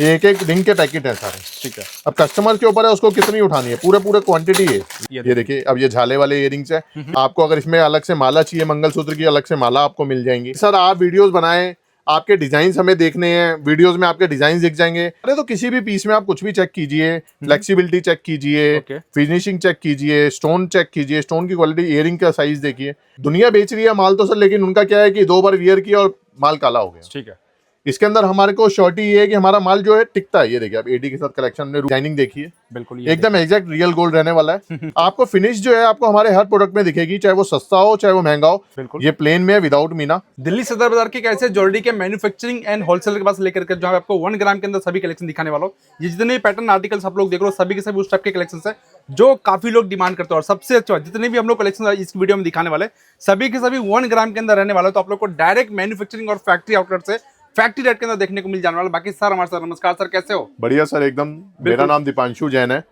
ये एक एक रिंग के पैकेट है सारे। ठीक है। अब कस्टमर के ऊपर है उसको कितनी उठानी है, पूरे पूरे क्वांटिटी है। ये देखिए, अब ये झाले वाले इयररिंग्स है। आपको अगर इसमें अलग से माला चाहिए, मंगलसूत्र की अलग से माला आपको मिल जाएंगी। सर आप वीडियोस बनाएं, आपके डिजाइन हमें देखने हैं, वीडियोस में आपके डिजाइन दिख जाएंगे। अरे तो किसी भी पीस में आप कुछ भी चेक कीजिए, फ्लेक्सिबिलिटी चेक कीजिए, फिनिशिंग चेक कीजिए, स्टोन चेक कीजिए, स्टोन की क्वालिटी, इयरिंग का साइज देखिए। दुनिया बेच रही है माल तो सर, लेकिन उनका क्या है कि 2 बार वियर किया और माल काला हो गया। ठीक है। इसके अंदर हमारे को शॉर्टी ये है कि हमारा माल जो है टिकता है। ये देखिए आप एडी के साथ कलेक्शन में डिजाइनिंग देखिए, बिल्कुल एकदम एग्जैक्ट रियल गोल्ड रहने वाला है। आपको फिनिश जो है आपको हमारे हर प्रोडक्ट में दिखेगी, चाहे वो सस्ता हो चाहे वो महंगा हो। बिल्कुल। ये प्लेन में है विदाउट मीना। दिल्ली सदर बाजार के कैसे ज्वेलरी के मैन्युफैक्चरिंग एंड होलसेलर के पास लेकर के जहां आपको 1 ग्राम के अंदर सभी कलेक्शन दिखाने वाला हूं। ये जितने भी पैटर्न आर्टिकल्स आप लोग देख रहे हो सभी के सभी उस टाइप के कलेक्शन है जो काफी लोग डिमांड करते हैं। और सबसे अच्छा जितने भी हम लोग कलेक्शन इस वीडियो में दिखाने वाले सभी के सभी 1 ग्राम के अंदर रहने वाले, तो आप लोग को डायरेक्ट मैन्युफैक्चरिंग और फैक्ट्री आउटलेट से फैक्ट्री रेट के अंदर देखने को मिल जाने वाला। बाकी सर हमारे सर नमस्कार सर, कैसे हो? बढ़िया सर एकदम। मेरा नाम दीपांशु जैन है,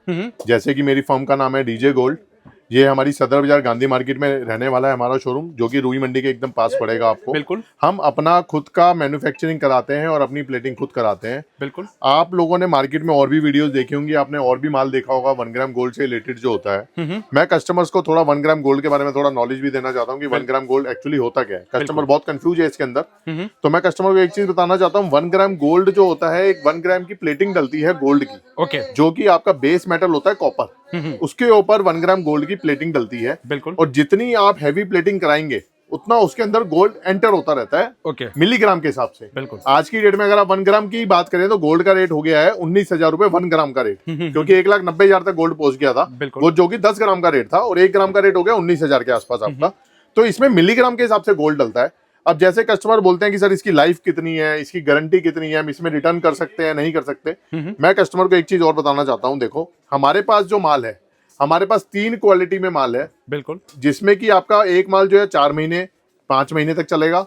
जैसे कि मेरी फर्म का नाम है डीजे गोल्ड। ये हमारी सदर बाजार गांधी मार्केट में रहने वाला है हमारा शोरूम, जो कि रूई मंडी के एकदम पास पड़ेगा आपको। बिल्कुल। हम अपना खुद का मैन्युफैक्चरिंग कराते हैं और अपनी प्लेटिंग खुद कराते हैं। बिल्कुल। आप लोगों ने मार्केट में और भी वीडियोस देखी होंगी, आपने और भी माल देखा होगा 1 ग्राम गोल्ड से रिलेटेड जो होता है। मैं कस्टमर्स को थोड़ा 1 ग्राम गोल्ड के बारे में थोड़ा नॉलेज भी देना चाहता हूँ कि 1 ग्राम गोल्ड एक्चुअली होता क्या है। कस्टमर बहुत कंफ्यूज है इसके अंदर, तो मैं कस्टमर को एक चीज बताना चाहता हूँ। 1 ग्राम गोल्ड जो होता है, एक 1 ग्राम की प्लेटिंग डलती है गोल्ड की, ओके, जो कि आपका बेस मेटल होता है कॉपर, उसके ऊपर 1 ग्राम गोल्ड की प्लेटिंग डलती है। बिल्कुल। और जितनी आप हैवी प्लेटिंग कराएंगे उतना उसके अंदर गोल्ड एंटर होता रहता है, ओके, मिलीग्राम के हिसाब से। बिल्कुल। आज की डेट में अगर आप 1 ग्राम की बात करें तो गोल्ड का रेट हो गया है 19,000 रुपए 1 ग्राम का रेट, क्योंकि 1,90,000 तक गोल्ड पहुंच गया था, वो जो कि 10 ग्राम का रेट था, और 1 ग्राम का रेट हो गया 19,000 के आसपास आपका। तो इसमें मिलीग्राम के हिसाब से गोल्ड डलता है। अब जैसे कस्टमर बोलते हैं कि सर इसकी लाइफ कितनी है, इसकी गारंटी कितनी है, हम इसमें रिटर्न कर सकते हैं नहीं कर सकते, मैं कस्टमर को एक चीज और बताना चाहता हूँ। देखो हमारे पास जो माल है, हमारे पास 3 क्वालिटी में माल है। बिल्कुल। जिसमें कि आपका एक माल जो है 4 महीने 5 महीने तक चलेगा,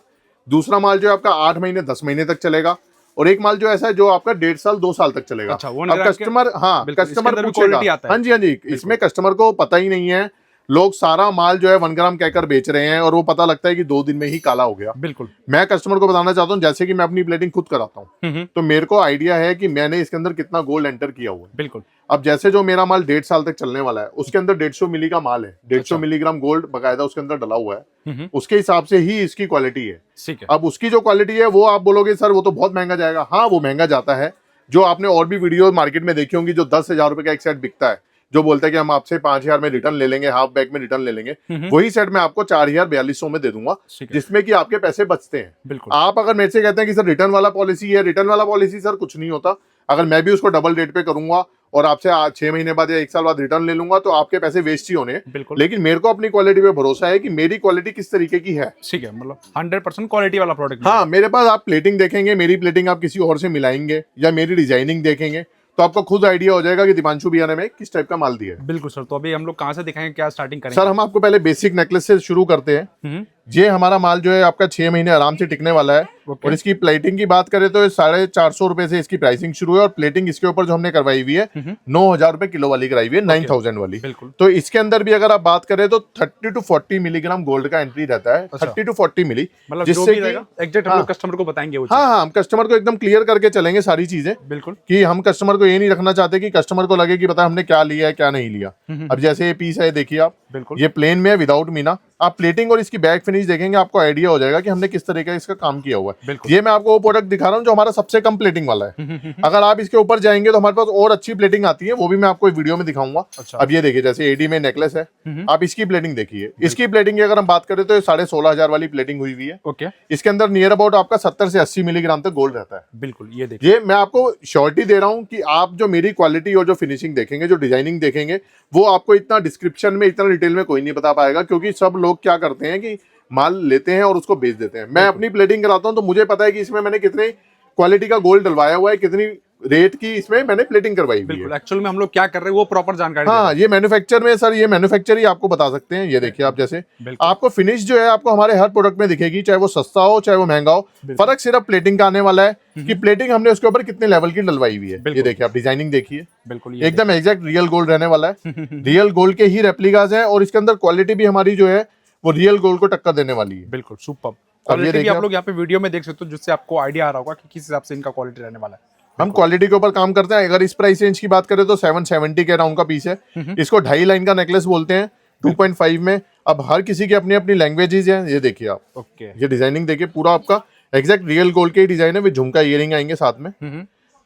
दूसरा माल जो है आपका 8 महीने 10 महीने तक चलेगा, और एक माल जो ऐसा है जो आपका 1.5 साल 2 साल तक चलेगा। अच्छा, अब कस्टमर कस्टमर पूछेगा, हाँ जी इसमें कस्टमर को पता ही नहीं है। लोग सारा माल जो है 1 ग्राम कहकर बेच रहे हैं और वो पता लगता है कि 2 दिन में ही काला हो गया। बिल्कुल। मैं कस्टमर को बताना चाहता हूँ, जैसे कि मैं अपनी प्लेटिंग खुद कराता हूँ, तो मेरे को आइडिया है कि मैंने इसके अंदर कितना गोल्ड एंटर किया हुआ है। बिल्कुल। अब जैसे जो मेरा माल 1.5 साल तक चलने वाला है, उसके अंदर 150 मिली का माल है, 150 मिलीग्राम गोल्ड बकायदा उसके अंदर डला हुआ है, उसके हिसाब से ही इसकी क्वालिटी है। ठीक है। अब उसकी जो क्वालिटी है वो आप बोलोगे सर वो तो बहुत महंगा जाएगा। हाँ वो महंगा जाता है। जो आपने और भी वीडियो मार्केट में देखी होंगी, जो 10,000 रुपए का एक सेट बिकता है, जो बोलता है कि हम आपसे 5,000 में रिटर्न ले लेंगे, हाफ बैग में रिटर्न ले लेंगे, वही सेट मैं आपको 4,4200 में दे दूंगा, जिसमें कि आपके पैसे बचते हैं। बिल्कुल। आप अगर मेरे से कहते हैं कि सर रिटर्न वाला पॉलिसी है, रिटर्न वाला पॉलिसी सर कुछ नहीं होता। अगर मैं भी उसको डबल रेट पे करूंगा और आपसे 6 महीने बाद या 1 साल बाद रिटर्न ले लूंगा, तो आपके पैसे वेस्ट ही होने। बिल्कुल। लेकिन मेरे को अपनी क्वालिटी पे भरोसा है कि मेरी क्वालिटी किस तरीके की है। ठीक है, मतलब 100% क्वालिटी वाला प्रोडक्ट। हाँ, मेरे पास आप प्लेटिंग देखेंगे, मेरी प्लेटिंग आप किसी और से मिलाएंगे या मेरी डिजाइनिंग देखेंगे, तो आपको खुद आइडिया हो जाएगा कि दीपांशु भैया ने किस टाइप का माल दिया है। बिल्कुल सर, तो अभी हम लोग कहाँ से दिखाएंगे, क्या स्टार्टिंग करेंगे? सर हम आपको पहले बेसिक नेकलेस से शुरू करते हैं। ये हमारा माल जो है आपका 6 महीने आराम से टिकने वाला है। और इसकी प्लेटिंग की बात करें तो 450 रुपए से इसकी प्राइसिंग शुरू है, और प्लेटिंग इसके ऊपर जो हमने करवाई हुई है 9,000 रुपए किलो वाली कराई हुई है, 9,000 वाली। तो इसके अंदर भी अगर आप बात करें तो 30 to 40 मिलीग्राम गोल्ड का एंट्री रहता है। 30 to 40 मिली, जिससे एग्जैक्ट हम लोग कस्टमर को बताएंगे वो। हाँ, हम कस्टमर को एकदम क्लियर करके चलेंगे सारी चीजें। बिल्कुल। कि हम कस्टमर को ये नहीं रखना चाहते कि कस्टमर को लगे कि पता हमने क्या लिया है क्या नहीं लिया। अब जैसे ये पीस है, देखिए आप, ये प्लेन में है विदाउट मीना। आप प्लेटिंग और इसकी बैक फिनिश देखेंगे, आपको आइडिया हो जाएगा कि हमने किस तरीके का इसका काम किया हुआ है। ये मैं आपको वो प्रोडक्ट दिखा रहा हूँ जो हमारा सबसे कम प्लेटिंग वाला है। अगर आप इसके ऊपर जाएंगे तो हमारे पास और अच्छी प्लेटिंग आती है, वो भी मैं आपको वीडियो में दिखाऊंगा। अच्छा। अब ये देखिए, जैसे एडी में नेकलेस है, आप इसकी प्लेटिंग देखिए। इसकी प्लेटिंग की अगर हम बात करें तो 16,500 वाली प्लेटिंग हुई हुई है। ओके। इसके अंदर नियर अबाउट आपका 70 से 80 मिलीग्राम तक गोल्ड रहता है। बिल्कुल। ये देखिए, ये मैं आपको श्योरिटी दे रहा हूँ कि आप जो मेरी क्वालिटी और जो फिनिशिंग देखेंगे, जो डिजाइनिंग देखेंगे, वो आपको इतना डिस्क्रिप्शन में, इतना डिटेल में कोई नहीं बता पाएगा, क्योंकि सब लोग क्या करते हैं कि माल लेते हैं और उसको बेच देते हैं। मैं अपनी प्लेटिंग कराता हूं तो मुझे पता है कि इसमें मैंने कितने क्वालिटी का गोल्ड डलवाया हुआ है, कितनी रेट की इसमें मैंने प्लेटिंग करवाई हुई है। एक्चुअल में हम लोग क्या कर रहे हैं वो प्रॉपर जानकारी। हाँ, ये मैन्युफैक्चर में सर, ये मैन्युफैक्चर ही आपको बता सकते हैं। ये देखिए आप, जैसे आपको फिनिश जो है आपको हमारे हर प्रोडक्ट में दिखेगी, चाहे वो सस्ता हो चाहे वो महंगा हो। फर्क सिर्फ प्लेटिंग का आने वाला है कि प्लेटिंग हमने उसके ऊपर कितने लेवल की डलवाई हुई है। ये देखिए आप, डिजाइनिंग देखिए, बिल्कुल एकदम एग्जैक्ट रियल गोल्ड रहने वाला है। रियल गोल्ड के ही रेप्लिकास है, और इसके अंदर क्वालिटी भी हमारी जो है वो रियल गोल्ड को टक्कर देने वाली है। बिल्कुल सुपर। क्वालिटी भी आप लोग यहाँ पे वीडियो में देख सकते हो, जिससे आपको आइडिया आ रहा होगा कि किस हिसाब से इनका क्वालिटी रहने वाला है। हम क्वालिटी के ऊपर काम करते हैं। अगर इस प्राइस रेंज की बात करें तो 770 के राउंड का पीस है। इसको 2.5 लाइन का नेकलेस बोलते हैं 2.5 में। अब हर किसी की अपनी अपनी लैंग्वेजेस हैं। ये देखिए आप, ओके, ये डिजाइनिंग देखिए, पूरा आपका एग्जैक्ट रियल गोल्ड के ही डिजाइन है, विद झुमका ईयरिंग आएंगे साथ में।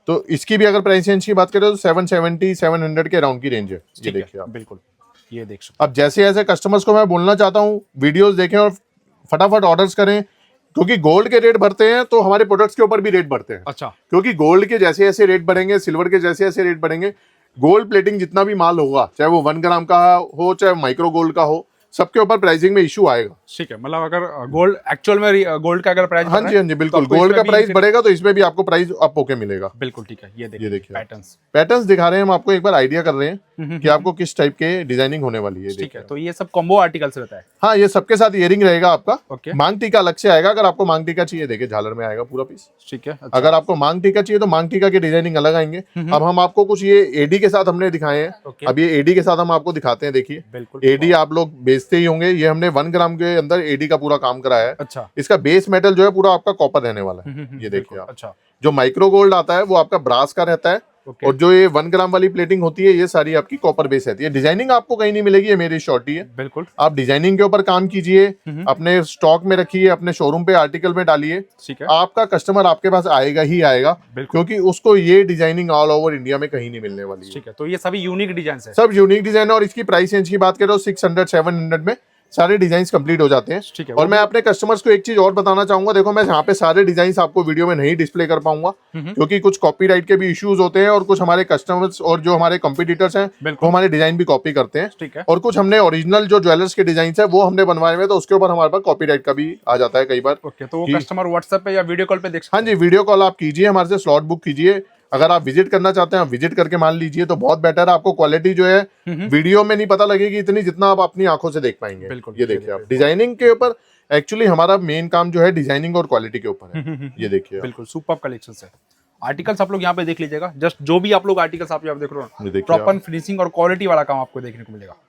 तो इसकी भी अगर प्राइस रेंज की बात करें तो 770 700 के राउंड की रेंज है। ये देखिए आप, बिल्कुल ये देख सकते अब जैसे ऐसे कस्टमर्स को मैं बोलना चाहता हूँ वीडियोस देखें और फटाफट ऑर्डर्स करें, क्योंकि गोल्ड के रेट बढ़ते हैं तो हमारे प्रोडक्ट्स के ऊपर भी रेट बढ़ते हैं। अच्छा, क्योंकि गोल्ड के जैसे जैसे रेट बढ़ेंगे, सिल्वर के जैसे जैसे रेट बढ़ेंगे, गोल्ड प्लेटिंग जितना भी माल होगा, चाहे वो 1 ग्राम का हो चाहे माइक्रो गोल्ड का हो, सबके ऊपर प्राइसिंग में इशू आएगा। ठीक है, मतलब अगर गोल्ड एक्चुअल में गोल्ड का अगर प्राइस, हाँ जी बिल्कुल, गोल्ड का प्राइस बढ़ेगा तो इसमें भी आपको प्राइस अप होके मिलेगा। बिल्कुल ठीक है, ये देखिए पैटर्न्स दिखा रहे हैं हम आपको, एक बार आइडिया कर रहे हैं कि आपको किस टाइप के डिजाइनिंग होने वाली है। ठीक है, तो ये सब कॉम्बो आर्टिकल्स रहता है। हाँ, ये सबके साथ इयरिंग रहेगा आपका। ओके, मांग टीका अलग से आएगा। अगर आपको मांग टीका चाहिए, देखिए झालर में आएगा पूरा पीस। ठीक है, अगर आपको मांग टीका चाहिए तो मांग टीका की डिजाइनिंग अलग आएंगे। अब हम आपको कुछ ये एडी के साथ हमने दिखाए हैं। अब ये एडी के साथ हम आपको दिखाते हैं। देखिए, बिल्कुल एडी आप लोग बेचते ही होंगे, ये हमने 1 ग्राम के अंदर एडी का पूरा काम कराया है। अच्छा, इसका बेस मेटल जो है पूरा आपका कॉपर रहने वाला है। ये देखिए आप, अच्छा, जो माइक्रो गोल्ड आता है वो आपका ब्रास का रहता है। और जो ये 1 ग्राम वाली प्लेटिंग होती है, ये सारी आपकी कॉपर बेस रहती है। डिजाइनिंग आपको कहीं नहीं मिलेगी, ये मेरी शॉर्टी है। बिल्कुल, आप डिजाइनिंग के ऊपर काम कीजिए, अपने स्टॉक में रखिए, अपने शोरूम पे आर्टिकल में डालिए। ठीक है, आपका कस्टमर आपके पास आएगा ही आएगा, क्योंकि उसको ये डिजाइनिंग ऑल ओवर इंडिया में कहीं नहीं मिलने वाली है। ठीक है, तो ये सभी यूनिक डिजाइन है, सब यूनिक डिजाइन है। और इसकी प्राइस रेंज की बात करें तो 600 700 में सारे डिजाइन्स कंप्लीट हो जाते हैं। ठीक है, और मैं अपने कस्टमर्स को एक चीज और बताना चाहूंगा, देखो मैं यहाँ पे सारे डिजाइन्स आपको वीडियो में नहीं डिस्प्ले कर पाऊंगा, क्योंकि कुछ कॉपीराइट के भी इश्यूज होते हैं और कुछ हमारे कस्टमर्स और जो हमारे कंपटीटर्स हैं वो हमारे डिजाइन भी कॉपी करते हैं। ठीक है, और कुछ हमने ओरिजिनल जो ज्वेलर्स के डिजाइन है वो हमने बनवाए हुए, तो उसके ऊपर हमारे पास कॉपीराइट का भी आ जाता है कई बार। ओके, तो वो कस्टमर व्हाट्सएप पे या वीडियो कॉल पे देख सकते हैं। हाँ जी, वीडियो कॉल आप कीजिए, हमारे से स्लॉट बुक कीजिए। अगर आप विजिट करना चाहते हैं, आप विजिट करके मान लीजिए तो बहुत बेटर है। आपको क्वालिटी जो है वीडियो में नहीं पता लगेगी इतनी, जितना आप अपनी आंखों से देख पाएंगे। ये देखिए आप, डिजाइनिंग के ऊपर एक्चुअली हमारा मेन काम जो है डिजाइनिंग और क्वालिटी के ऊपर है। ये देखिए, बिल्कुल सुपर कलेक्शन है। आर्टिकल्स आप लोग यहाँ पे देख लीजिएगा, जस्ट जो भी आप लोग आर्टिकल्स आप यहाँ देख रहे हो, प्रॉपर फिनिशिंग और क्वालिटी वाला काम आपको देखने को मिलेगा।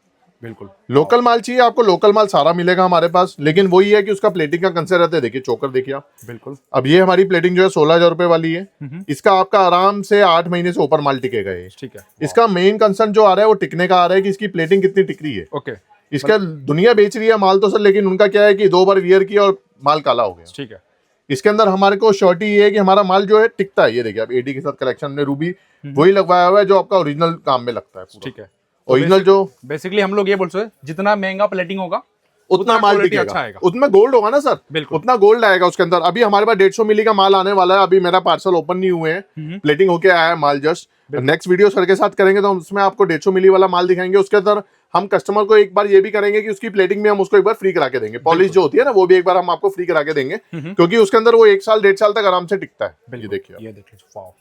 बिल्कुल, लोकल माल चाहिए आपको, लोकल माल सारा मिलेगा हमारे पास, लेकिन वही है कि उसका प्लेटिंग का कंसेप्ट रहता है। देखिए चोकर देखिए आप, बिल्कुल। अब ये हमारी प्लेटिंग जो है 16,000 रुपए वाली है। इसका आपका आराम से 8 महीने से ऊपर माल टिकेगा ये। ठीक है, इसका मेन कंसर्न जो आ रहा है वो टिकने का आ रहा है कि इसकी प्लेटिंग कितनी टिक रही है। ओके, इसका दुनिया बेच रही है माल तो सर, लेकिन उनका क्या है कि 2 बार वियर किया और माल काला हो गया। ठीक है, इसके अंदर हमारे को श्योरिटी ये है कि हमारा माल जो है टिकता है। ये देखिए आप, एडी के साथ कलेक्शन में रूबी वही लगवाया हुआ है जो आपका ओरिजिनल काम में लगता है। ठीक है, ओरिजिनल जो बेसिकली हम लोग ये बोल सकते हैं, जितना महंगा प्लेटिंग होगा उतना माल टिकेगा, अच्छा आएगा, उतना गोल्ड होगा ना सर, उतना गोल्ड आएगा उसके अंदर। अभी हमारे पास 150 मिली का माल आने वाला है, अभी मेरा पार्सल ओपन नहीं हुए हैं, प्लेटिंग होके आया है माल जस्ट। नेक्स्ट वीडियो सर के साथ करेंगे तो उसमें आपको 150 मिली वाला माल दिखाएंगे। उसके अंदर हम कस्टमर को एक बार ये भी करेंगे कि उसकी प्लेटिंग में हम उसको एक बार फ्री करा के देंगे, पॉलिश जो होती है ना वो भी एक बार हम आपको फ्री करा के देंगे, क्योंकि उसके अंदर वो 1 साल 1.5 साल तक आराम से टिकता है। ये देखिए, ये देखिए, वाओ,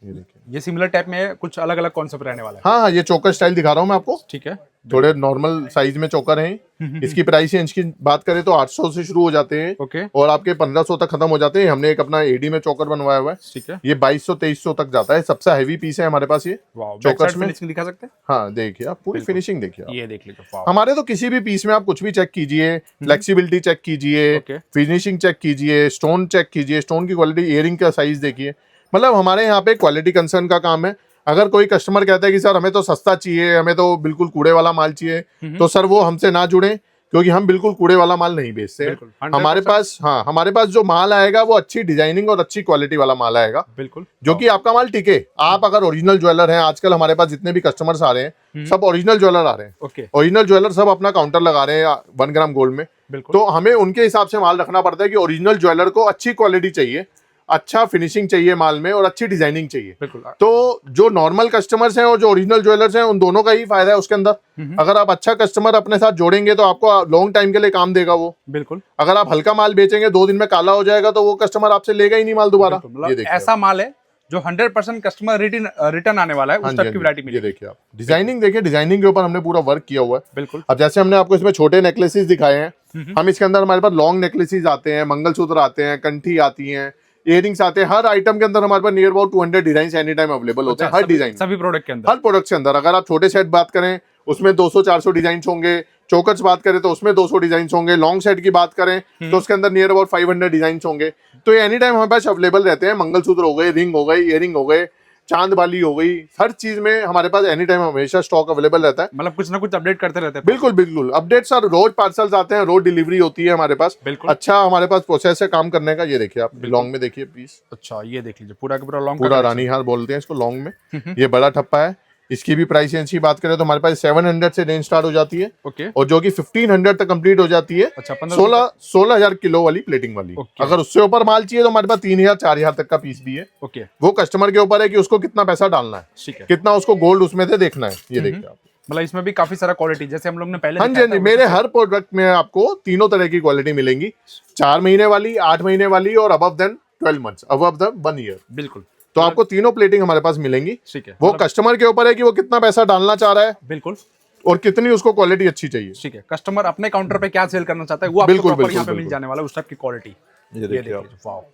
ये देखिए, ये सिमिलर टाइप में कुछ अलग अलग कॉन्सेप्ट रहने वाला है। हाँ, ये चोकर स्टाइल दिखा रहा हूँ मैं आपको। ठीक है, थोड़े नॉर्मल साइज में चोकर हैं। इसकी प्राइस रेंज की बात करें तो 800 से शुरू हो जाते हैं। ओके, और आपके 1500 तक खत्म हो जाते हैं। हमने एक अपना एडी में चोकर बनवाया हुआ है। ठीक है, ये 2200-2300 तक जाता है, सबसे हैवी पीस है हमारे पास ये चोकर में। दिखा सकते हैं? हाँ देखिए आप, पूरी फिनिशिंग देखिए, ये देख लीजिए। हमारे तो किसी भी पीस में आप कुछ भी चेक कीजिए, फ्लेक्सिबिलिटी चेक कीजिए, फिनिशिंग चेक कीजिए, स्टोन चेक कीजिए, स्टोन की क्वालिटी, इयरिंग का साइज देखिए। मतलब हमारे यहाँ पे क्वालिटी कंसर्न का काम है। अगर कोई कस्टमर कहता है कि सर हमें तो सस्ता चाहिए, हमें तो बिल्कुल कूड़े वाला माल चाहिए, तो सर वो हमसे ना जुड़े, क्योंकि हम बिल्कुल कूड़े वाला माल नहीं बेचते हैं। हमारे पास, हाँ, हमारे पास जो माल आएगा वो अच्छी डिजाइनिंग और अच्छी क्वालिटी वाला माल आएगा, बिल्कुल, जो कि आपका माल टिके। आप अगर ओरिजिनल ज्वेलर हैं, आजकल हमारे पास जितने भी कस्टमर्स आ रहे हैं सब ओरिजिनल ज्वेलर आ रहे हैं। ओरिजिनल ज्वेलर सब अपना काउंटर लगा रहे हैं 1 ग्राम गोल्ड में, तो हमें उनके हिसाब से माल रखना पड़ता है कि ओरिजिनल ज्वेलर को अच्छी क्वालिटी चाहिए, अच्छा फिनिशिंग चाहिए माल में और अच्छी डिजाइनिंग चाहिए। तो जो नॉर्मल कस्टमर्स हैं और जो ओरिजिनल ज्वेलर्स हैं, उन दोनों का ही फायदा है उसके अंदर। अगर आप अच्छा कस्टमर अपने साथ जोड़ेंगे तो आपको लॉन्ग टाइम के लिए काम देगा वो। बिल्कुल, अगर आप हल्का माल बेचेंगे, 2 दिन में काला हो जाएगा, तो वो कस्टमर आपसे लेगा ही नहीं माल दोबारा। ऐसा माल है जो 100% कस्टमर रिटर्न आने वाला है, उस टाइप की वैरायटी मिलेगी। ये देखिए आप, डिजाइनिंग देखिए, डिजाइनिंग के ऊपर हमने पूरा वर्क किया हुआ है। बिल्कुल, अब जैसे हमने आपको इसमें छोटे नेकलेसेस दिखाए हैं, हम इसके अंदर हमारे पास लॉन्ग नेकलेसेस आते हैं, मंगलसूत्र आते हैं, कंठी आती हैं, इयरिंग्स आते हैं। हर आइटम के अंदर हमारे पास near about 200 design any time available होते हैं। हर डिजाइन, सभी प्रोडक्ट के अंदर, हर प्रोडक्ट के अंदर। अगर आप छोटे सेट बात करें, उसमें 200-400 डिजाइन होंगे, चोकर्स बात करें तो उसमें 200 डिजाइन होंगे, लॉन्ग सेट की बात करें तो उसके अंदर नियर अबाउट 500 डिजाइन होंगे। तो ये एनी टाइम हमारे पास अवेलेबल रहते हैं। मंगलसूत्र हो गए, रिंग हो गई, इयरिंग हो गए, चांद वाली हो गई, हर चीज में हमारे पास एनी टाइम हमेशा स्टॉक अवेलेबल रहता है। मतलब कुछ ना कुछ अपडेट करते रहते हैं। बिल्कुल बिल्कुल अपडेट सर, रोज पार्सल्स आते हैं, रोज डिलीवरी होती है हमारे पास। बिल्कुल। अच्छा हमारे पास प्रोसेस है काम करने का। ये देखिए आप लॉन्ग में देखिए प्लीज। अच्छा ये देख लीजिए पूरा का पूरा लॉन्ग, पूरा रानी हार बोलते हैं इसको लॉन्ग में। ये बड़ा ठप्पा है। इसकी भी प्राइस रेंज की बात करें तो हमारे पास 700 से रेंज स्टार्ट हो जाती है। ओके। और जो कि 1500 तक कंप्लीट हो जाती है। अच्छा 16,000 किलो वाली प्लेटिंग वाली। ओके। अगर उससे ऊपर माल चाहिए तो हमारे पास 3,000 4,000 तक का पीस भी है। ओके। वो कस्टमर के ऊपर है कि उसको कितना पैसा डालना है, ठीक है। कितना उसको गोल्ड उसमें से देखना है। ये देखिए आप, मतलब इसमें भी काफी सारा क्वालिटी जैसे हम लोग ने पहले हाँ जी दिखाया हाँ जी, था, मेरे वैसे हर प्रोडक्ट में आपको तीनों तरह की क्वालिटी मिलेंगी। 4 महीने वाली, 8 महीने वाली और above than 12 months, above the 1 year. बिल्कुल। तो आपको तीनों प्लेटिंग हमारे पास मिलेंगी। ठीक है। वो कस्टमर के ऊपर है कि वो कितना पैसा डालना चाह रहा है बिल्कुल। और कितनी उसको क्वालिटी अच्छी चाहिए। ठीक है। कस्टमर अपने काउंटर पे क्या सेल करना चाहता है वो आपको बिल्कुल, प्रॉपर बिल्कुल, यहाँ पे मिल बिल्कुल। जाने वाला है उस टाइप की क्वालिटी। ये देखिए आप। वाओ,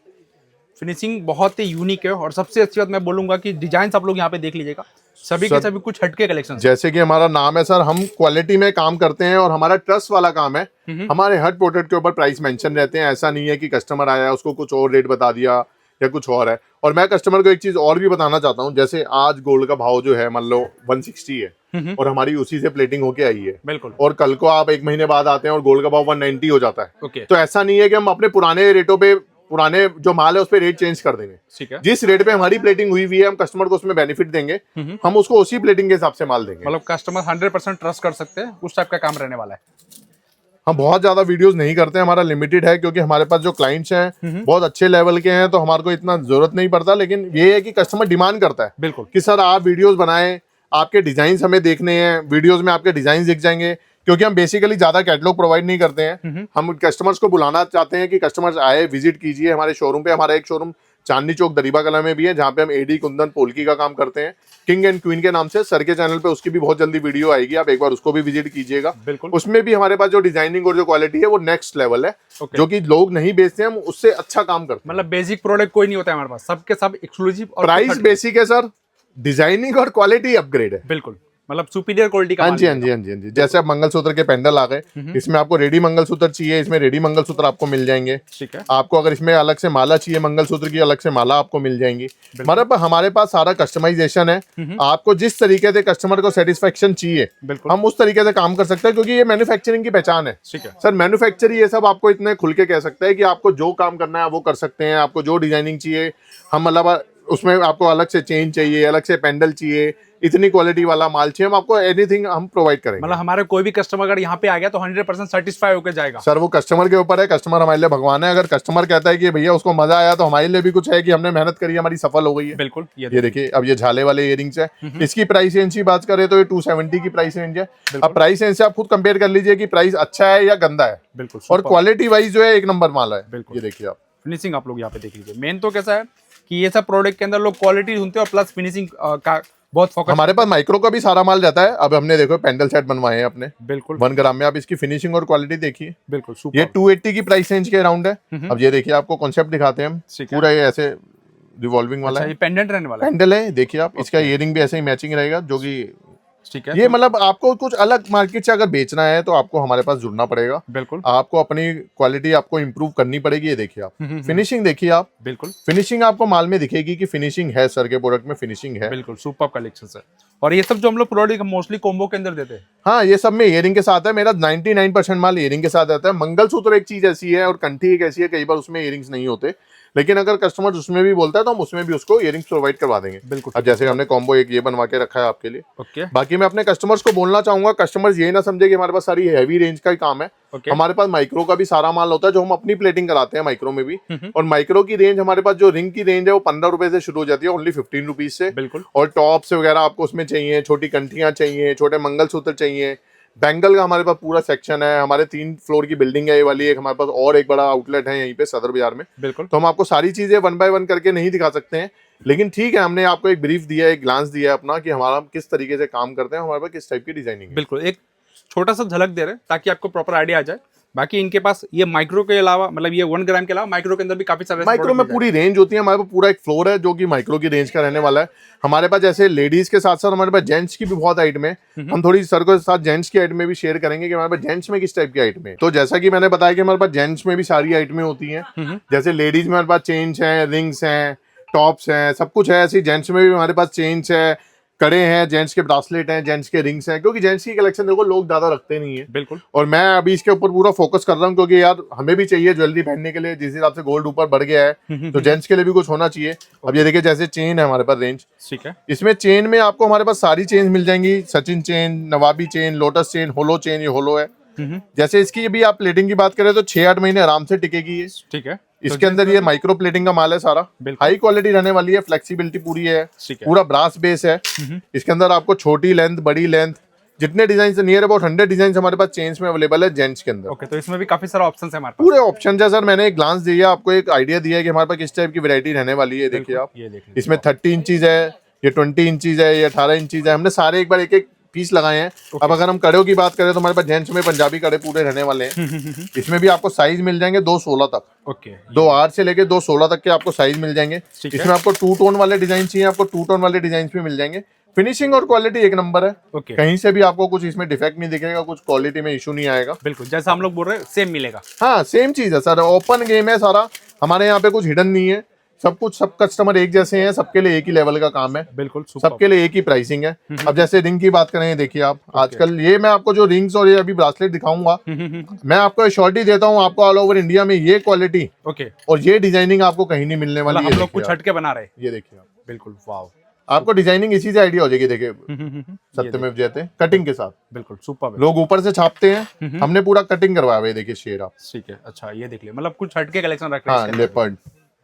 फिनिशिंग बहुत ही यूनिक है। और सबसे अच्छी बात मैं बोलूंगा कि डिजाइन आप लोग यहाँ पे देख लीजिएगा, सभी के सभी कुछ हटके कलेक्शन। जैसे कि हमारा नाम है सर, हम क्वालिटी में काम करते हैं और हमारा ट्रस्ट वाला काम है। हमारे हर प्रोडक्ट के ऊपर प्राइस मेंशन रहते हैं। ऐसा नहीं है कि कस्टमर आया उसको कुछ और रेट बता दिया या कुछ और है। और मैं कस्टमर को एक चीज और भी बताना चाहता हूँ, जैसे आज गोल्ड का भाव जो है मान लो 160 है और हमारी उसी से प्लेटिंग होके आई है। बिल्कुल। और कल को आप 1 महीने बाद आते हैं और गोल्ड का भाव 190 हो जाता है। ओके। तो ऐसा नहीं है कि हम अपने पुराने रेटों पे, पुराने जो माल है उस पर रेट चेंज कर देंगे। ठीक है। जिस रेट पे हमारी प्लेटिंग हुई है हम कस्टमर को उसमें बेनिफिट देंगे, हम उसको उसी प्लेटिंग के हिसाब से माल देंगे। मतलब कस्टमर 100% ट्रस्ट कर सकते हैं, उस टाइप का काम रहने वाला है। हम बहुत ज्यादा वीडियोस नहीं करते हैं, हमारा लिमिटेड है क्योंकि हमारे पास जो क्लाइंट्स हैं बहुत अच्छे लेवल के हैं, तो हमारे को इतना जरूरत नहीं पड़ता। लेकिन ये है कि कस्टमर डिमांड करता है बिल्कुल कि सर आप वीडियोस बनाएं, आपके डिजाइन हमें देखने हैं, वीडियोस में आपके डिजाइन दिख जाएंगे। क्योंकि हम बेसिकली ज्यादा कैटलॉग प्रोवाइड नहीं करते हैं। हम कस्टमर्स को बुलाना चाहते हैं कि कस्टमर्स आए, विजिट कीजिए हमारे शोरूम पे। हमारा एक शोरूम चांदनी चौक दरीबा कला में भी है, जहाँ पे हम एडी कुंदन पोल्की का काम करते हैं, किंग एंड क्वीन के नाम से। सर के चैनल पे उसकी भी बहुत जल्दी वीडियो आएगी, आप एक बार उसको भी विजिट कीजिएगा। बिल्कुल। उसमें भी हमारे पास जो डिजाइनिंग और जो क्वालिटी है वो नेक्स्ट लेवल है। जो कि लोग नहीं बेचते, हम उससे अच्छा काम करते हैं। मतलब बेसिक प्रोडक्ट कोई नहीं होता है हमारे पास, सबके सब एक्सक्लूसिव और प्राइस बेसिक है सर, डिजाइनिंग और क्वालिटी अपग्रेड है। बिल्कुल, मतलब सुपीरियर क्वालिटी का हाँ माल जी हाँ मिलेगा। जी हाँ जी हाँ जी। जैसे अब मंगलसूत्र के पेंडल आ गए, इसमें आपको रेडी मंगलसूत्र चाहिए, इसमें रेडी मंगलसूत्र आपको मिल जाएंगे। ठीक है। आपको अगर इसमें अलग से माला चाहिए, मंगलसूत्र की अलग से माला आपको मिल जाएंगी। मतलब हमारे पास सारा कस्टमाइजेशन है। आपको जिस तरीके से कस्टमर को सेटिस्फेक्शन चाहिए बिल्कुल। हम उस तरीके से काम कर सकते हैं, क्योंकि ये मैन्युफैक्चरिंग की पहचान है। ठीक है। सर मैन्युफैक्चर ये सब आपको इतने खुल के कह सकता है कि आपको जो काम करना है वो कर सकते हैं। आपको जो डिजाइनिंग चाहिए, हम मतलब उसमें आपको अलग से चेन चाहिए, अलग से पेंडल चाहिए, इतनी क्वालिटी वाला माल चाहिए, हम आपको एनीथिंग हम प्रोवाइड करेंगे। मतलब हमारे कोई भी कस्टमर अगर यहाँ पे आ गया तो 100% सेटिस्फाई होकर जाएगा। सर वो कस्टमर के ऊपर है, कस्टमर हमारे लिए भगवान है। अगर कस्टमर कहता है कि भैया उसको मजा आया तो हमारे लिए भी कुछ है कि हमने मेहनत करी, हमारी सफल हो गई है। बिल्कुल। ये देखिए अब ये झाले वाले इयरिंग्स है। इसकी प्राइस रेंज की बात करें तो ये 270 की प्राइस रेंज है। अब प्राइस रेंज से आप खुद कंपेयर कर लीजिए कि प्राइस अच्छा है या गंदा है। बिल्कुल। और क्वालिटी वाइज जो है एक नंबर माल है। बिल्कुल। ये देखिए आप, फिनिशिंग आप लोग यहाँ पे देख लीजिए। मेन तो कैसा है कि ये सब प्रोडक्ट के अंदर लोग क्वालिटी ढूंढते हैं और प्लस फिनिशिंग का बहुत फोकस। हमारे पास माइक्रो का भी सारा माल रहता है। अब हमने देखो पेंडल सेट बनवाए हैं अपने बिल्कुल 1 ग्राम में। आप इसकी फिनिशिंग और क्वालिटी देखिए। बिल्कुल। ये 280 की प्राइस रेंज के अराउंड है। अब ये देखिए आपको कॉन्सेप्ट दिखाते हैं हम। ठीक है। पूरा ये ऐसे रिवॉल्विंग वाला अच्छा, है, ये पेंडेंट रहने वाला है। पेंडल है। देखिए आप, इसका इयरिंग भी ऐसे ही मैचिंग रहेगा, जो कि ठीक है। ये मतलब आपको कुछ अलग मार्केट से अगर बेचना है तो आपको हमारे पास जुड़ना पड़ेगा। बिल्कुल। आपको अपनी क्वालिटी आपको इंप्रूव करनी पड़ेगी। ये देखिए आप, फिनिशिंग देखिए आप। बिल्कुल। फिनिशिंग आपको माल में दिखेगी कि फिनिशिंग है, सर के प्रोडक्ट में फिनिशिंग है। बिल्कुल सुपर कलेक्शन है। और ये सब जो हम लोग प्रोडक्ट मोस्टली कॉम्बो के अंदर देते हैं। हाँ, ये सब में इयरिंग के साथ है। मेरा 99% माल इयरिंग के साथ आता है। मंगलसूत्र एक चीज ऐसी है और कंठी एक ऐसी है, कई बार उसमें इयरिंग्स नहीं होते, लेकिन अगर कस्टमर उसमें भी बोलता है तो हम उसमें भी उसको इयरिंग्स प्रोवाइड करवा देंगे। बिल्कुल। अब जैसे हमने कॉम्बो एक ये बनवा के रखा है आपके लिए। ओके। बाकी मैं अपने कस्टमर्स को बोलना चाहूंगा, कस्टमर्स ये ना समझे कि हमारे पास सारी हैवी रेंज का ही काम है। ओके। हमारे पास माइक्रो का भी सारा माल होता है, जो हम अपनी प्लेटिंग कराते हैं माइक्रो में भी। और माइक्रो की रेंज हमारे पास जो रिंग की रेंज है वो 15 रुपए से शुरू हो जाती है, ओनली 15 रुपीज से। बिल्कुल। और टॉप्स वगैरह आपको उसमें चाहिए, छोटी कंठियां चाहिए, छोटे मंगलसूत्र चाहिए, बैंगल का हमारे पास पूरा सेक्शन है। हमारे 3 फ्लोर की बिल्डिंग है ये वाली। एक हमारे पास और एक बड़ा आउटलेट है यहीं पे सदर बाजार में। बिल्कुल। तो हम आपको सारी चीजें 1 बाय 1 करके नहीं दिखा सकते हैं, लेकिन ठीक है, हमने आपको एक ब्रीफ दिया है, एक ग्लांस दिया है अपना कि हमारा किस तरीके से काम करते हैं, हमारे पास किस टाइप की डिजाइनिंग है। बिल्कुल, एक छोटा सा झलक दे रहे हैं ताकि आपको प्रॉपर आइडिया आ जाए। बाकी इनके पास ये माइक्रो के अलावा मतलब ये 1 ग्राम के अलावा माइक्रो के अंदर भी काफी सारे माइक्रो में पूरी रेंज होती है हमारे पास। पूरा एक फ्लोर है जो कि माइक्रो की रेंज का रहने वाला है हमारे पास। जैसे लेडीज के साथ साथ हमारे पास जेंट्स की भी बहुत आइटम है। हम थोड़ी सर के साथ जेंट्स की आइटमें भी शेयर करेंगे कि हमारे पास जेंट्स में किस टाइप की आइटमें। तो जैसा कि मैंने बताया कि हमारे पास जेंट्स में भी सारी आइटमें होती हैं। जैसे लेडीज में हमारे पास चेन्स हैं, रिंग्स हैं, टॉप्स हैं, सब कुछ है। ऐसे जेंट्स में भी हमारे पास चेन्स है, कड़े हैं, जेंट्स के ब्रासलेट हैं, जेंट्स के रिंग्स हैं। क्योंकि जेंट्स की कलेक्शन देखो लोग ज्यादा रखते नहीं है। बिल्कुल। और मैं अभी इसके ऊपर पूरा फोकस कर रहा हूँ क्योंकि यार हमें भी चाहिए ज्वेलरी पहनने के लिए। जिस हिसाब से गोल्ड ऊपर बढ़ गया है तो जेंट्स के लिए भी कुछ होना चाहिए। अब ये देखिए जैसे चेन है हमारे पास रेंज, ठीक है। इसमें चेन में आपको हमारे पास सारी चेन मिल जाएंगी। सचिन चेन, नवाबी chain, lotus chain, hollow chain, ये होलो है। जैसे इसकी अभी आप प्लेटिंग की बात करें तो 6-8 महीने आराम से टिकेगी ये। ठीक है। इसके अंदर ये माइक्रो प्लेटिंग का माल है सारा। हाई क्वालिटी रहने वाली है, फ्लेक्सिबिलिटी पूरी है, पूरा ब्रास बेस है। इसके अंदर आपको छोटी लेंथ, बड़ी लेंथ, जितने डिजाइन से नियर अबाउट 100 डिजाइन हमारे पास चेन्स में अवेलेबल है जेंट्स के अंदर। ओके, तो इसमें भी काफी सारे ऑप्शन है हमारे पास। पूरे ऑप्शन है सर। मैंने एक ग्लांस दिया आपको, एक आइडिया दिया है कि हमारे पास किस टाइप की वैरायटी रहने वाली है। देखिए आप, ये देखिए इसमें 30 इंचीज है, ये 20 इंचीज है, ये 18 इंचीज है। हमने सारे एक बार एक एक पीस लगाए हैं। अब अगर हम कड़ों की बात करें तो हमारे पास जेंट्स में पंजाबी कड़े पूरे रहने वाले हैं। इसमें भी आपको साइज मिल जाएंगे 2-16 तक। ओके, 2-8 से लेके 2-16 तक के आपको साइज मिल जाएंगे। इसमें आपको 2 टोन वाले डिजाइन चाहिए, आपको 2 टोन वाले डिजाइन भी मिल जाएंगे। फिनिशिंग और क्वालिटी एक नंबर है। ओके, कहीं से भी आपको कुछ इसमें डिफेक्ट नहीं दिखेगा, कुछ क्वालिटी में इशू नहीं आएगा। बिल्कुल जैसा हम लोग बोल रहे हैं सेम मिलेगा। हाँ सेम चीज है सर, ओपन गेम है सारा। हमारे यहाँ पे कुछ हिडन नहीं है, सब कुछ, सब कस्टमर एक जैसे हैं, सबके लिए एक ही लेवल का काम है। बिल्कुल, सबके लिए एक ही प्राइसिंग है। अब जैसे रिंग की बात करें, देखिए आप आजकल ये मैं आपको जो रिंग्स और ये अभी ब्रासलेट दिखाऊंगा, मैं आपको श्योरिटी देता हूँ आपको ऑल ओवर इंडिया में ये क्वालिटी ओके और ये डिजाइनिंग आपको कहीं नहीं मिलने वाली। हम लोग कुछ हटके बना रहे हैं। ये देखिए आप, बिल्कुल, वाव, आपको डिजाइनिंग इसी से आइडिया हो जाएगी। देखिए सत्यमेव जयते कटिंग के साथ, बिल्कुल सुपर। लोग ऊपर से छापते हैं, हमने पूरा कटिंग करवाया हुआ है। देखिए शेर आप, ठीक है। अच्छा, ये देख लिया, मतलब कुछ हटके कलेक्शन रख रहे हैं। हाँ लेपर्ड,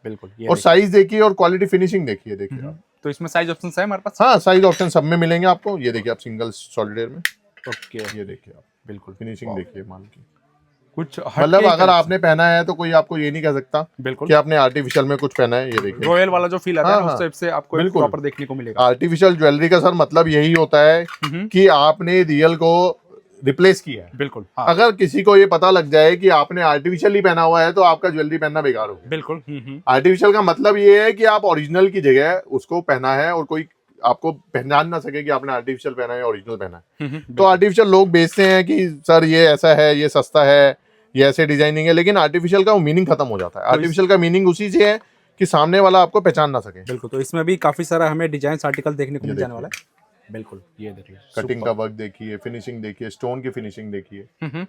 बिल्कुल। और साइज देखिए और क्वालिटी फिनिशिंग देखिए। देखिए आप, तो इसमें साइज ऑप्शन है हमारे पास। हाँ साइज ऑप्शन सब में मिलेंगे आपको। ये देखिए आप, सिंगल सॉलिडेयर में। ओके, ये देखिए आप, बिल्कुल फिनिशिंग देखिए माल की। कुछ मतलब अगर आपने पहना है तो कोई आपको ये नहीं कह सकता बिल्कुल कि आपने आर्टिफिशियल में कुछ पहना है। ये देखिए रॉयल वाला जो फील आता है हाँ, उस टाइप से आपको बिल्कुल प्रॉपर देखने को मिलेगा। आर्टिफिशियल ज्वेलरी का सर मतलब यही होता है कि आपने रियल को रिप्लेस किया है। बिल्कुल, हाँ। अगर किसी को ये पता लग जाए कि आपने आर्टिफिशियल ही पहना हुआ है तो आपका ज्वेलरी पहनना बेकार हो गया। बिल्कुल। आर्टिफिशियल का मतलब ये है कि आप ओरिजिनल की जगह उसको पहना है और कोई आपको पहचान ना सके कि आपने आर्टिफिशियल पहना है, ओरिजिनल पहना है। तो आर्टिफिशियल लोग बेचते हैं कि सर ये ऐसा है, ये सस्ता है, ये ऐसे डिजाइनिंग है, लेकिन आर्टिफिशियल का वो मीनिंग खत्म हो जाता है। आर्टिफिशियल का मीनिंग उसी से है कि सामने वाला आपको पहचान ना सके। बिल्कुल, तो इसमें भी काफी सारा हमें डिजाइन आर्टिकल देखने को मिल जाने वाला है। बिल्कुल, ये देखिए कटिंग का वर्क देखिए, फिनिशिंग देखिए, स्टोन की फिनिशिंग देखिए।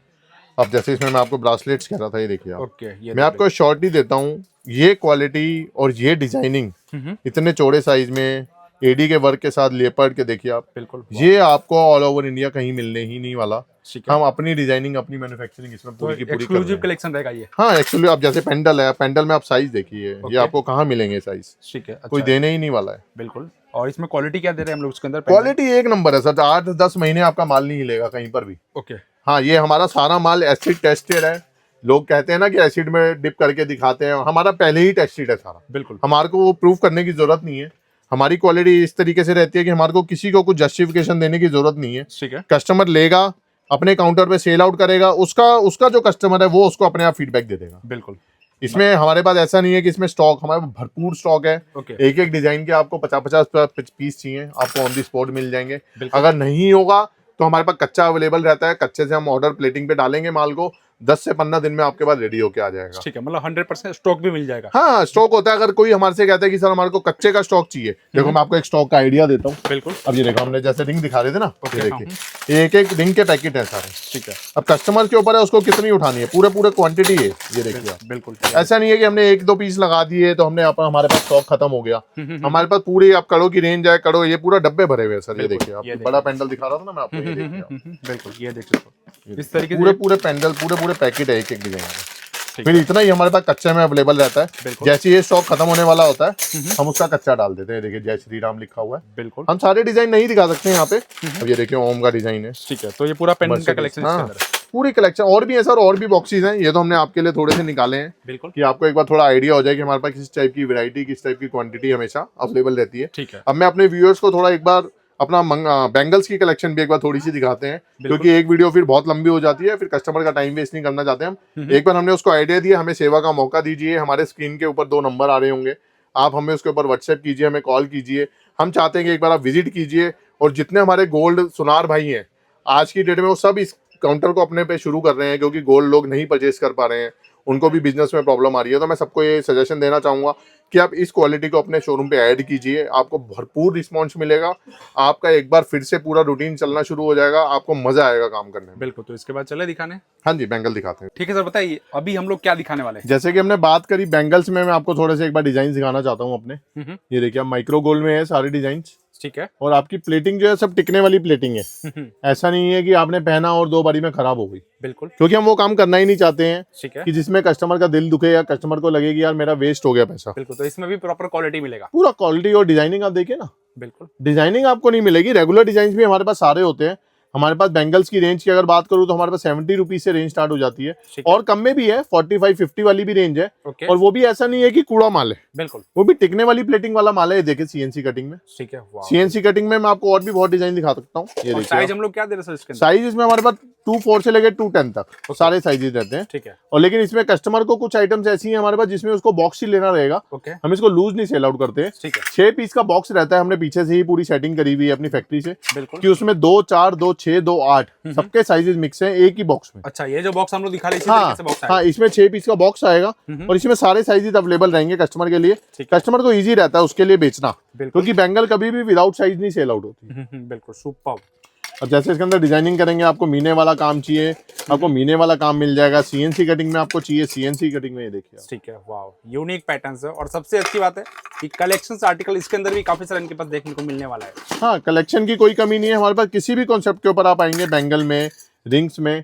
अब जैसे इसमें मैं आपको ब्रासलेट्स कह रहा था, ये देखिए आप। ओके, ये मैं आपको श्योरिटी देता हूँ ये क्वालिटी और ये डिजाइनिंग इतने चौड़े साइज में एडी के वर्क के साथ लेपर्ड के देखिए आप, बिल्कुल ये आपको ऑल ओवर इंडिया कहीं मिलने ही नहीं वाला। ठीक है। हम अपनी डिजाइनिंग, अपनी मैन्युफैक्चरिंग इसमें पूरी की पूरी कर रहे एक्सक्लूसिव हैं। कलेक्शन रहेगा ये। हाँ एक्चुअली, अब जैसे पेंडल है, पेंडल में आप साइज देखिए, ये आपको कहाँ मिलेंगे साइज, ठीक है। कोई देने ही नहीं वाला है। बिल्कुल, और इसमें क्वालिटी क्या दे रहे हैं हम लोग उसके अंदर? क्वालिटी एक नंबर है सर, 8-10 महीने आपका माल नहीं हिलेगा कहीं पर भी। ओके, हाँ ये हमारा सारा माल एसिड टेस्टेड है। लोग कहते हैं ना कि एसिड में डिप करके दिखाते हैं, हमारा पहले ही टेस्टेड है सारा। बिल्कुल, हमारे को वो प्रूफ करने की जरूरत नहीं है। हमारी क्वालिटी इस तरीके से रहती है कि हमारे को किसी को कुछ जस्टिफिकेशन देने की जरूरत नहीं है। ठीक है। कस्टमर लेगा, अपने काउंटर पे सेल आउट करेगा, उसका जो कस्टमर है वो उसको अपने आप फीडबैक दे देगा। बिल्कुल, इसमें हमारे पास ऐसा नहीं है कि इसमें स्टॉक, हमारे पास भरपूर स्टॉक है। ओके, एक एक डिजाइन के आपको 50-50 पीस चाहिए, आपको ऑन दी स्पॉट मिल जाएंगे। बिल्कुल। अगर नहीं होगा तो हमारे पास कच्चा अवेलेबल रहता है, कच्चे से हम ऑर्डर प्लेटिंग पे डालेंगे माल को, 10 से 15 दिन में आपके पास रेडी होके आ जाएगा। ठीक है, मतलब 100% स्टॉक भी मिल जाएगा। हाँ स्टॉक होता है। अगर कोई हमारे से कहता है कि सर हमारे को कच्चे का स्टॉक चाहिए, देखो मैं आपको एक स्टॉक का आइडिया देता हूँ। बिल्कुल, अब ये देखो, हमने जैसे रिंग दिखा रहे थे ना, ये हाँ, देखिए एक एक रिंग के पैकेट है सारे। ठीक है। अब कस्टमर के ऊपर है उसको कितनी उठानी है, पूरे क्वांटिटी है। ये देखिए आप, बिल्कुल, ऐसा नहीं है कि हमने 1-2 पीस लगा दिए तो हमने हमारे पास स्टॉक खत्म हो गया। हमारे पास पूरी आप कड़ों की रेंज है, कड़ो ये पूरा डब्बे भरे हुए हैं सर। ये देखिए आप, बड़ा पेंडल दिखा रहा था ना मैं आपको, ये देखिए आप। बिल्कुल, ये देखिए इस तरीके से पूरे पेंडल, पूरे पैकेट है एक एक डिजाइन में। फिर इतना ही हमारे पास कच्चे में अवेलेबल रहता है। जैसे ये स्टॉक खत्म होने वाला होता है हम उसका कच्चा डाल देते हैं। देखिए जय श्री राम लिखा हुआ है। बिल्कुल, हम सारे डिजाइन नहीं दिखा सकते यहाँ पे। अब ये देखिए ओम का डिजाइन है। ठीक है। तो ये पूरा पेंडेंट का कलेक्शन इसके अंदर है। पूरी कलेक्शन और भी है सर, और भी बॉक्सेस हैं। ये तो हमने आपके लिए थोड़े से निकाले हैं बिल्कुल, कि आपको एक बार थोड़ा आइडिया हो जाए कि हमारे पास किस टाइप की वैरायटी, किस टाइप की क्वांटिटी हमेशा अवेलेबल रहती है। ठीक है। अब मैं अपने व्यूअर्स को थोड़ा एक बार अपना बैंगल्स की कलेक्शन भी एक बार थोड़ी सी दिखाते हैं, क्योंकि एक वीडियो फिर बहुत लंबी हो जाती है, फिर कस्टमर का टाइम वेस्ट नहीं करना चाहते हम। एक बार हमने उसको आइडिया दिया, हमें सेवा का मौका दीजिए। हमारे स्क्रीन के ऊपर 2 नंबर आ रहे होंगे, आप हमें उसके ऊपर व्हाट्सएप कीजिए, हमें कॉल कीजिए। हम चाहते हैं कि एक बार आप विजिट कीजिए, और जितने हमारे गोल्ड सुनार भाई हैं आज की डेट में, वो सब इस काउंटर को अपने पे शुरू कर रहे हैं, क्योंकि गोल्ड लोग नहीं परचेस कर पा रहे हैं, उनको भी बिजनेस में प्रॉब्लम आ रही है। तो मैं सबको ये सजेशन देना चाहूंगा कि आप इस क्वालिटी को अपने शोरूम पे ऐड कीजिए, आपको भरपूर रिस्पॉन्स मिलेगा। आपका एक बार फिर से पूरा रूटीन चलना शुरू हो जाएगा, आपको मजा आएगा काम करने में। बिल्कुल, तो इसके बाद चले दिखाने। हाँ जी, बैंगल दिखाते हैं। ठीक है सर, बताइए अभी हम लोग क्या दिखाने वाले हैं। जैसे कि हमने बात करी बैंगल्स में, मैं आपको थोड़े से एक बार डिजाइन दिखाना चाहता हूँ अपने। ये देखिए, आप माइक्रो गोल्ड में है सारे डिजाइन। ठीक है। और आपकी प्लेटिंग जो है सब टिकने वाली प्लेटिंग है। ऐसा नहीं है कि आपने पहना और 2 बारी में खराब हो गई। बिल्कुल, क्योंकि हम वो काम करना ही नहीं चाहते हैं ठीक है। कि जिसमें कस्टमर का दिल दुखे या कस्टमर को लगे कि यार मेरा वेस्ट हो गया पैसा। बिल्कुल, तो इसमें भी प्रॉपर क्वालिटी मिलेगा। पूरा क्वालिटी और डिजाइनिंग आप देखिए ना, बिल्कुल, डिजाइनिंग आपको नहीं मिलेगी। रेगुलर डिजाइन भी हमारे पास सारे होते हैं। हमारे पास बैंगल्स की रेंज की अगर बात करूं तो हमारे पास 70 रुपीज से रेंज स्टार्ट हो जाती है, और कम में भी है, 45-50 वाली भी रेंज है। ओके। और वो भी ऐसा नहीं है कि कूड़ा माल है, बिल्कुल, वो भी टिकने वाली प्लेटिंग वाला माल है। ये देखिए सीएनसी कटिंग में। ठीक है। वाह। सीएनसी कटिंग में मैं आपको और भी बहुत डिजाइन दिखा सकता हूँ। ये देखिए, साइज हम लोग क्या दे रहे हैं सर इसके अंदर? साइज इसमें हमारे पास 2-4 से लेकर 2-10 तक सारे साइजेस रहते हैं। ठीक है। और लेकिन इसमें कस्टमर को कुछ आइटम्स ऐसी हैं हमारे पास जिसमें उसको बॉक्स ही लेना रहेगा। ओके। हम इसको लूज नहीं सेल आउट करते हैं। ठीक है। 6 पीस का बॉक्स रहता है, हमने पीछे से ही पूरी सेटिंग करी हुई है अपनी फैक्ट्री से, बिल्कुल, कि उसमें 2, 4, 2, 6, 2, 8 सबके साइजेस मिक्स हैं एक ही बॉक्स में। अच्छा, ये जो बॉक्स हम लोग दिखा रहे हैं इसी हाँ तरीके से बॉक्स हाँ, इसमें 6 पीस का बॉक्स आएगा, और इसमें सारे साइजेस अवेलेबल रहेंगे कस्टमर के लिए। कस्टमर को इजी रहता है उसके लिए बेचना, क्योंकि बैंगल कभी भी विदाउट साइज नहीं सेल आउट होती। बिल्कुल, सुपर्ब। और जैसे इसके अंदर डिजाइनिंग करेंगे, आपको मीने वाला काम चाहिए, आपको मीने वाला काम मिल जाएगा। सीएनसी कटिंग में आपको चाहिए, सीएनसी कटिंग में ये देखिए। ठीक है। वाह, यूनिक पैटर्न्स है, और सबसे अच्छी बात है कि कलेक्शंस आर्टिकल इसके अंदर भी काफी सारे इनके पास देखने को मिलने वाला है। हाँ, कलेक्शन की कोई कमी नहीं है हमारे पास। किसी भी कॉन्सेप्ट के ऊपर आप आएंगे, बैंगल में, रिंग्स में,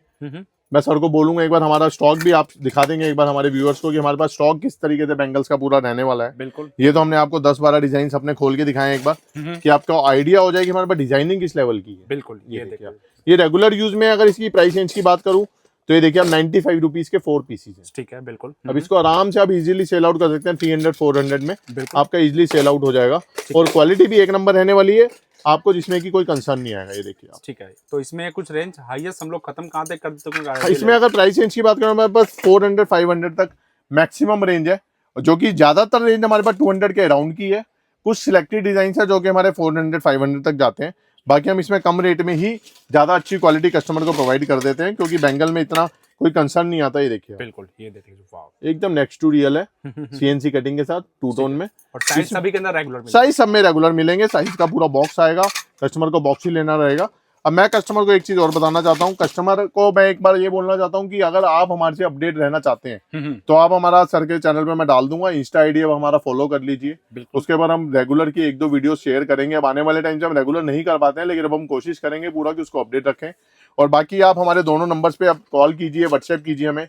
मैं सर को बोलूंगा एक बार हमारा स्टॉक भी आप दिखा देंगे एक बार हमारे व्यूअर्स को, कि हमारे पास स्टॉक किस तरीके से बैंगल्स का पूरा रहने वाला है। बिल्कुल, ये तो हमने आपको 10-12 डिजाइन अपने खोल के दिखाए एक बार, कि आपको आइडिया हो जाए कि हमारे पास डिजाइनिंग किस लेवल की है। बिल्कुल, ये देखिए आप। ये रेगुलर यूज में अगर इसकी प्राइस रेंज की बात करूं तो ये देखिए आप 95 रुपीज के 4 पीसेज हैं। ठीक है। बिल्कुल, अब इसको आराम से आप इजीली सेल आउट कर सकते हैं। 300-400 में आपका इजीली सेल आउट हो जाएगा, और क्वालिटी भी एक नंबर रहने वाली है आपको, जिसमें की कोई कंसर्न नहीं आएगा। ये देखिए आप। ठीक है। तो इसमें कुछ रेंज हाईएस्ट हम लोग खत्म कहाँ तक कर देते हैं? इसमें अगर प्राइस रेंज की बात करें हमारे पास 400-500 तक मैक्सिमम रेंज है, जो कि ज्यादातर रेंज हमारे पास 200 के अराउंड की है। कुछ सिलेक्टेड डिजाइन है जो कि हमारे 400-500 तक जाते हैं। बाकी हम इसमें कम रेट में ही ज्यादा अच्छी क्वालिटी कस्टमर को प्रोवाइड कर देते हैं, क्योंकि बैंगल में इतना कोई कंसर्न नहीं आता। ये देखिए बिल्कुल, ये देखिए, वाह, एकदम नेक्स्ट टू रियल है, सीएनसी कटिंग के साथ 2 टोन में। और साइज सभी के अंदर रेगुलर साइज सब में रेगुलर मिलेंगे। साइज का पूरा बॉक्स आएगा, कस्टमर को बॉक्स ही लेना रहेगा। अब मैं कस्टमर को एक चीज और बताना चाहता हूँ, कस्टमर को मैं एक बार ये बोलना चाहता हूँ कि अगर आप हमारे से अपडेट रहना चाहते हैं तो आप हमारा सर के चैनल पे मैं डाल दूंगा इंस्टा आईडी, अब हमारा फॉलो कर लीजिए। उसके बाद हम रेगुलर की 1-2 वीडियो शेयर करेंगे। अब आने वाले टाइम से हम रेगुलर नहीं कर पाते हैं, लेकिन अब हम कोशिश करेंगे पूरा कि उसको अपडेट रखें। और बाकी आप हमारे दोनों नंबर्स पे आप कॉल कीजिए, व्हाट्सएप कीजिए, हमें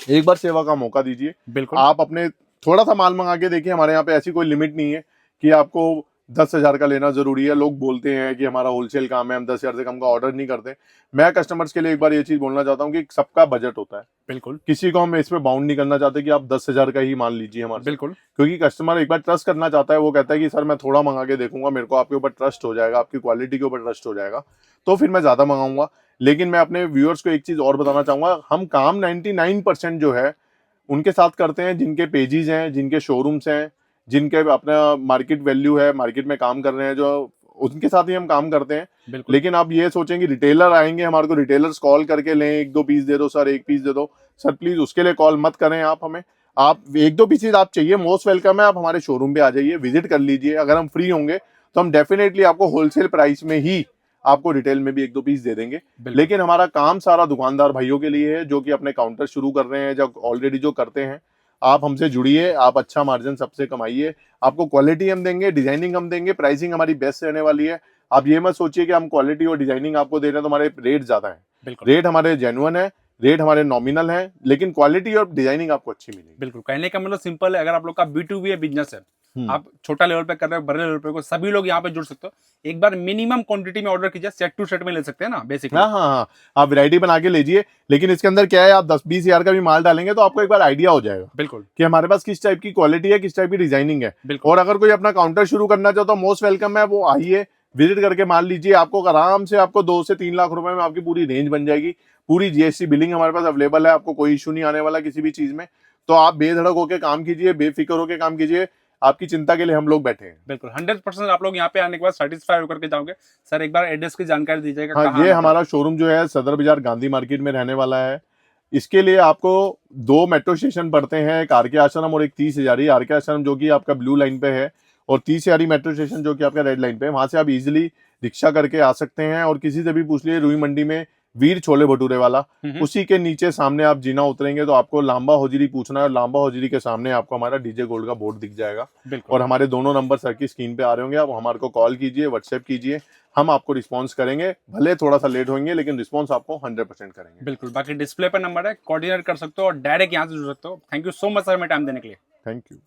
एक बार सेवा का मौका दीजिए। बिल्कुल, आप अपने थोड़ा सा माल मंगा के देखिए। हमारे यहाँ पे ऐसी कोई लिमिट नहीं है कि आपको 10,000 का लेना जरूरी है। लोग बोलते हैं कि हमारा होलसेल काम है, हम 10,000 से कम का ऑर्डर नहीं करते। मैं कस्टमर्स के लिए एक बार ये चीज बोलना चाहता हूँ कि सबका बजट होता है। बिल्कुल, किसी को हम इसमें बाउंड नहीं करना चाहते कि आप 10,000 का ही मान लीजिए हमारे। बिल्कुल, क्योंकि कस्टमर एक बार ट्रस्ट करना चाहता है, वो कहता है कि सर मैं थोड़ा मंगा के देखूंगा, मेरे को आपके ऊपर ट्रस्ट हो जाएगा, आपकी क्वालिटी के ऊपर ट्रस्ट हो जाएगा, तो फिर मैं ज्यादा मंगाऊंगा। लेकिन मैं अपने व्यूअर्स को एक चीज और बताना चाहूंगा, हम काम 99% जो है उनके साथ करते हैं जिनके पेजेस हैं, जिनके शोरूम्स हैं, जिनके अपना मार्केट वैल्यू है, मार्केट में काम कर रहे हैं, जो उनके साथ ही हम काम करते हैं। लेकिन आप ये सोचें कि रिटेलर आएंगे हमारे को, रिटेलर्स कॉल करके लें 1-2 पीस दे दो सर, 1 पीस दे दो सर, प्लीज उसके लिए कॉल मत करें आप हमें। आप 1-2 पीसेज आप चाहिए, मोस्ट वेलकम है, आप हमारे शोरूम पे आ जाइए, विजिट कर लीजिए। अगर हम फ्री होंगे तो हम डेफिनेटली आपको होलसेल प्राइस में ही आपको रिटेल में भी 1-2 पीस दे देंगे। लेकिन हमारा काम सारा दुकानदार भाइयों के लिए है जो कि अपने काउंटर शुरू कर रहे हैं, जो ऑलरेडी जो करते हैं। आप हमसे जुड़िए, आप अच्छा मार्जिन सबसे कमाइए, आपको क्वालिटी हम देंगे, डिजाइनिंग हम देंगे, प्राइसिंग हमारी बेस्ट रहने वाली है। आप ये मत सोचिए कि हम क्वालिटी और डिजाइनिंग आपको दे रहे हैं तो हमारे रेट ज्यादा है। रेट हमारे जेन्युइन है, रेट हमारे नॉमिनल है, लेकिन क्वालिटी और डिजाइनिंग आपको अच्छी मिलेगी। बिल्कुल, कहने का मतलब सिंपल है, अगर आप लोग का B2B है, बिजनेस है, आप छोटा लेवल पे कर रहे हो, बड़े लेवल पे, सभी लोग यहाँ पे जुड़ सकते हो। एक बार मिनिमम क्वांटिटी में ऑर्डर कीजिए, सेट टू सेट में ले सकते हैं ना बेसिकली। हाँ, आप वैरायटी बना के लीजिए, लेकिन इसके अंदर क्या है, आप 10-20 हजार का भी माल डालेंगे तो आपको एक बार आइडिया हो जाएगा बिल्कुल कि हमारे पास किस टाइप की क्वालिटी है, किस टाइप की डिजाइनिंग है। और अगर कोई अपना काउंटर शुरू करना चाहो तो मोस्ट वेलकम है, वो आइए, विजिट करके मान लीजिए, आपको आराम से आपको 2 से 3 लाख रुपए में आपकी पूरी रेंज बन जाएगी। पूरी जीएसटी बिलिंग हमारे पास अवेलेबल है, आपको कोई इशू नहीं आने वाला किसी भी चीज में। तो आप बेधड़क होकर काम कीजिए, बेफिक्र होकर काम कीजिए, आपकी चिंता के लिए हम लोग बैठे हैं। बिल्कुल 100% आप लोग यहाँ पे आने के बाद सेटिस्फाई होकर के जाओगे। सर एक बार एड्रेस की जानकारी दीजिएगा। हाँ, कहाँ ये आना हमारा शोरूम जो है सदर बाजार गांधी मार्केट में रहने वाला है। इसके लिए आपको 2 मेट्रो स्टेशन पड़ते हैं, एक आरके आश्रम और एक 30 हजारी। आरके आश्रम जो कि आपका ब्लू लाइन पे है, और 30 हजारी मेट्रो स्टेशन जो कि आपका रेड लाइन पे है। वहां से आप इजीली रिक्शा करके आ सकते हैं, और किसी से भी पूछ लिए रुई मंडी में वीर छोले भटूरे वाला, उसी के नीचे सामने आप जीना उतरेंगे तो आपको लांबा होजरी पूछना है। लांबा होजरी के सामने आपको हमारा डीजे गोल्ड का बोर्ड दिख जाएगा, और हमारे दोनों नंबर सर की स्क्रीन पे आ रहे होंगे। आप हमारे को कॉल कीजिए, व्हाट्सएप कीजिए, हम आपको रिस्पॉन्स करेंगे। भले थोड़ा सा लेट होंगे लेकिन रिस्पॉन्स आपको 100% करेंगे। बिल्कुल, बाकी डिस्प्ले पर नंबर है, कोऑर्डिनेट कर सकते हो और डायरेक्ट यहाँ से जुड़ सकते हो। Thank you so much sir, हमें टाइम देने के लिए। Thank you.